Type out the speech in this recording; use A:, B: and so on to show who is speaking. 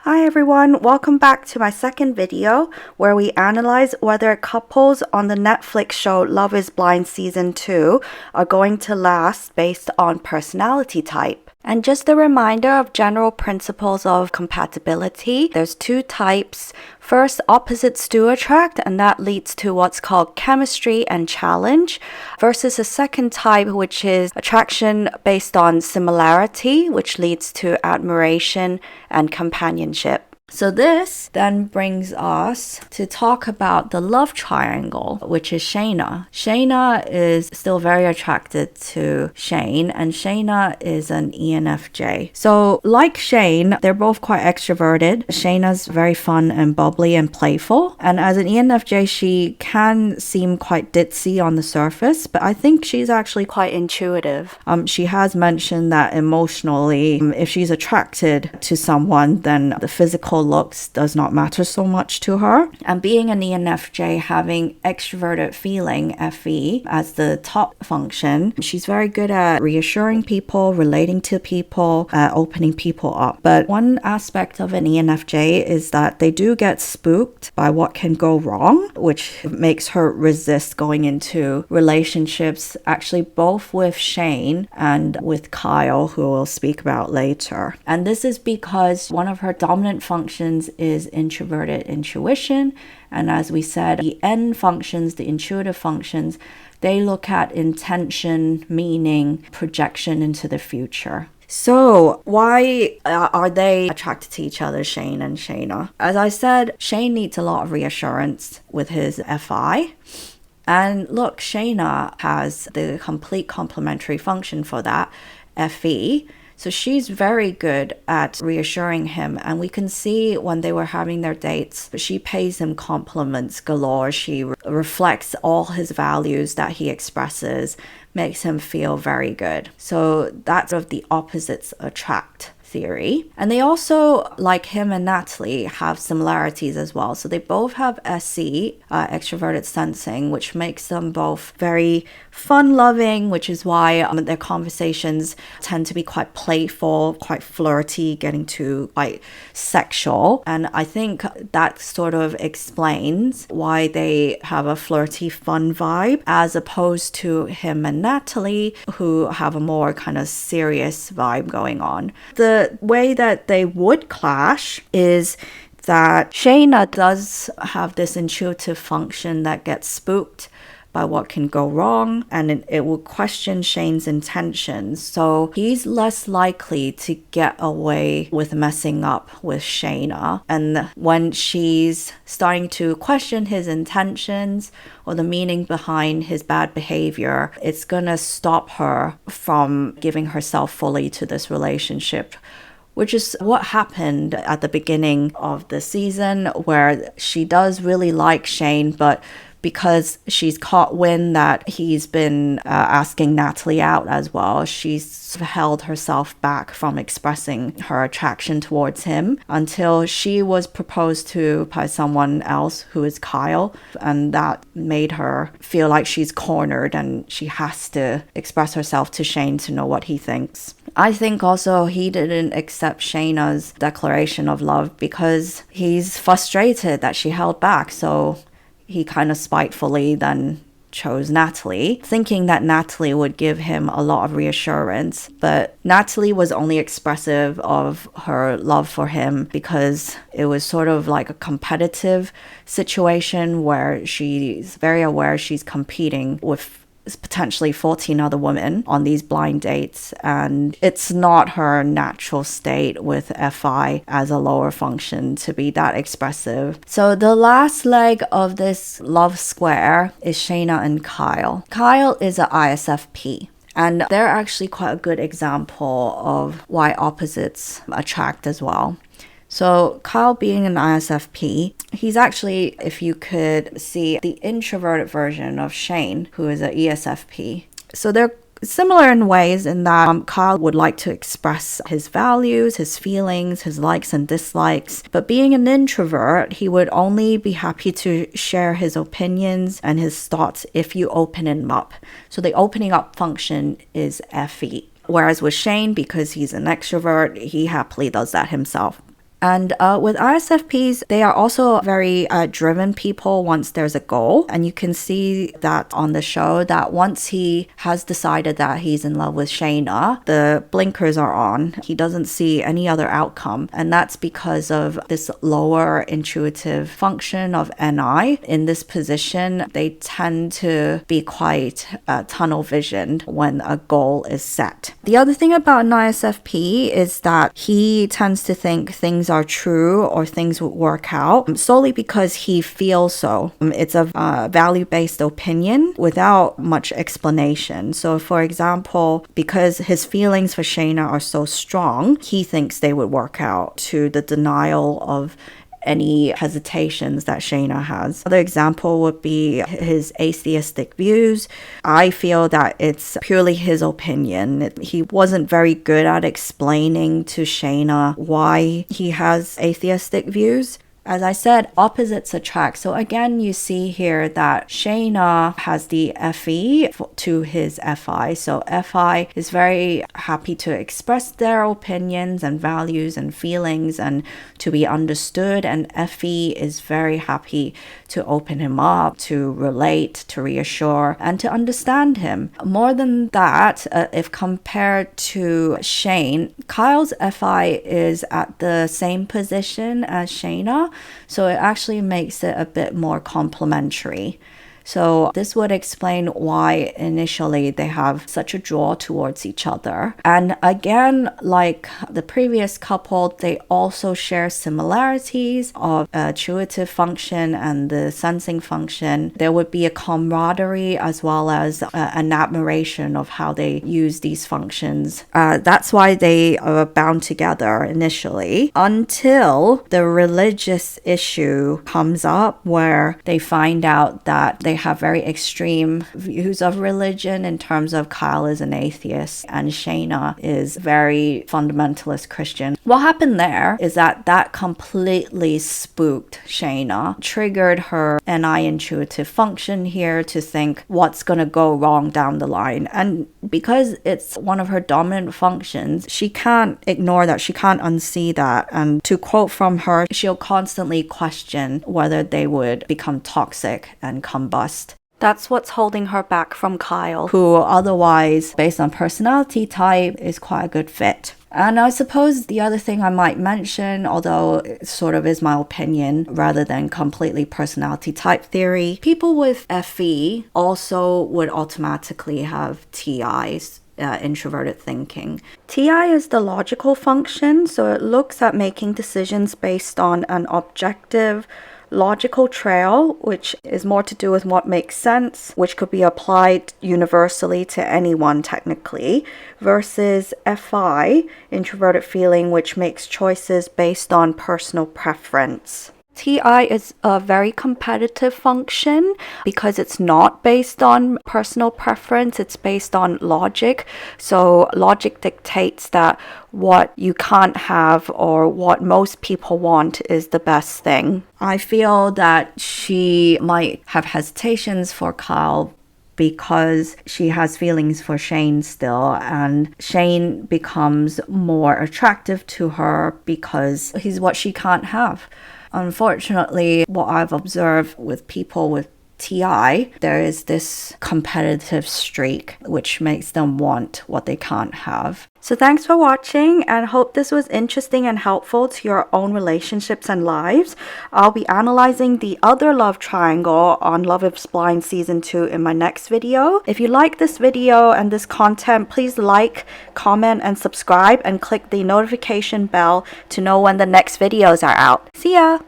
A: Hi everyone, welcome back to my second video where we analyze whether couples on the Netflix show Love is Blind Season 2 are going to last based on personality type. And just a reminder of general principles of compatibility. There's two types. First, opposites do attract, and that leads to what's called chemistry and challenge, versus a second type, which is attraction based on similarity, which leads to admiration and companionship. So this then brings us to talk about the love triangle, which is Shaina. Shaina is still very attracted to Shayne, and Shaina is an ENFJ. So like Shayne, they're both quite extroverted. Shaina's very fun and bubbly and playful. And as an ENFJ, she can seem quite ditzy on the surface, but I think she's actually quite intuitive. She has mentioned that emotionally, if she's attracted to someone, then the physical looks does not matter so much to her. And being an ENFJ, having extroverted feeling, FE, as the top function, she's very good at reassuring people, relating to people, opening people up. But one aspect of an ENFJ is that they do get spooked by what can go wrong, which makes her resist going into relationships, actually both with Shayne and with Kyle, who we'll speak about later. And this is because one of her dominant functions is introverted intuition. And as we said, the N functions, the intuitive functions, they look at intention, meaning, projection into the future. So why are they attracted to each other, Shayne and Shaina? As I said, Shayne needs a lot of reassurance with his FI. And look, Shaina has the complete complementary function for that, FE. So she's very good at reassuring him, and we can see when they were having their dates, she pays him compliments galore. She reflects all his values that he expresses, makes him feel very good. So that's sort of the opposites attract theory. And they also, like him and Natalie, have similarities as well. So they both have SE, extroverted sensing, which makes them both very fun-loving, which is why their conversations tend to be quite playful, quite flirty, getting to quite sexual. And I think that sort of explains why they have a flirty, fun vibe, as opposed to him and Natalie, who have a more kind of serious vibe going on. The way that they would clash is that Shaina does have this intuitive function that gets spooked by what can go wrong, and it will question Shayne's intentions. So he's less likely to get away with messing up with Shaina. And when she's starting to question his intentions or the meaning behind his bad behavior, it's gonna stop her from giving herself fully to this relationship, which is what happened at the beginning of the season, where she does really like Shayne, but because she's caught wind that he's been asking Natalie out as well, she's held herself back from expressing her attraction towards him until she was proposed to by someone else, who is Kyle, and that made her feel like she's cornered and she has to express herself to Shayne to know what he thinks. I think also he didn't accept Shaina's declaration of love because he's frustrated that she held back, so he kind of spitefully then chose Natalie, thinking that Natalie would give him a lot of reassurance. But Natalie was only expressive of her love for him because it was sort of like a competitive situation where she's very aware she's competing with potentially 14 other women on these blind dates, and it's not her natural state with FI as a lower function to be that expressive. So the last leg of this love square is Shaina and Kyle. Kyle is an ISFP, and they're actually quite a good example of why opposites attract as well. So Kyle, being an ISFP, he's actually, if you could see, the introverted version of Shayne, who is an ESFP. So they're similar in ways in that Kyle would like to express his values, his feelings, his likes and dislikes. But being an introvert, he would only be happy to share his opinions and his thoughts if you open him up. So the opening up function is FE. Whereas with Shayne, because he's an extrovert, he happily does that himself. And with ISFPs, they are also very driven people once there's a goal. And you can see that on the show that once he has decided that he's in love with Shaina, the blinkers are on. He doesn't see any other outcome. And that's because of this lower intuitive function of NI. In this position, they tend to be quite tunnel visioned when a goal is set. The other thing about an ISFP is that he tends to think things are true or things would work out solely because he feels so. It's a value-based opinion without much explanation. So for example, because his feelings for Shaina are so strong, he thinks they would work out, to the denial of any hesitations that Shaina has. Another example would be his atheistic views. I feel that it's purely his opinion. He wasn't very good at explaining to Shaina why he has atheistic views. As I said, opposites attract. So again, you see here that Shaina has the FE to his FI. So FI is very happy to express their opinions and values and feelings and to be understood. And FE is very happy to open him up, to relate, to reassure, and to understand him. More than that, if compared to Shayne, Kyle's FI is at the same position as Shaina. So it actually makes it a bit more complementary. So this would explain why initially they have such a draw towards each other. And again, like the previous couple, they also share similarities of intuitive function and the sensing function. There would be a camaraderie as well as an admiration of how they use these functions. That's why they are bound together initially, until the religious issue comes up where they find out that they have very extreme views of religion in terms of Kyle is an atheist and Shaina is very fundamentalist Christian. What happened there is that completely spooked Shaina, triggered her NI intuitive function here to think what's going to go wrong down the line. And because it's one of her dominant functions, she can't ignore that. She can't unsee that. And to quote from her, she'll constantly question whether they would become toxic and combust. That's what's holding her back from Kyle, who otherwise, based on personality type, is quite a good fit. And I suppose the other thing I might mention, although it sort of is my opinion rather than completely personality type theory, people with FE also would automatically have TIs. Introverted thinking. TI is the logical function, so it looks at making decisions based on an objective, logical trail, which is more to do with what makes sense, which could be applied universally to anyone technically, versus FI, introverted feeling, which makes choices based on personal preference. TI is a very competitive function because it's not based on personal preference, it's based on logic. So logic dictates that what you can't have or what most people want is the best thing. I feel that she might have hesitations for Kyle because she has feelings for Shayne still, and Shayne becomes more attractive to her because he's what she can't have. Unfortunately, what I've observed with people with TI, there is this competitive streak which makes them want what they can't have. So thanks for watching and hope this was interesting and helpful to your own relationships and lives. I'll be analyzing the other love triangle on Love is Blind Season 2 in my next video. If you like this video and this content, please like, comment, and subscribe and click the notification bell to know when the next videos are out. See ya!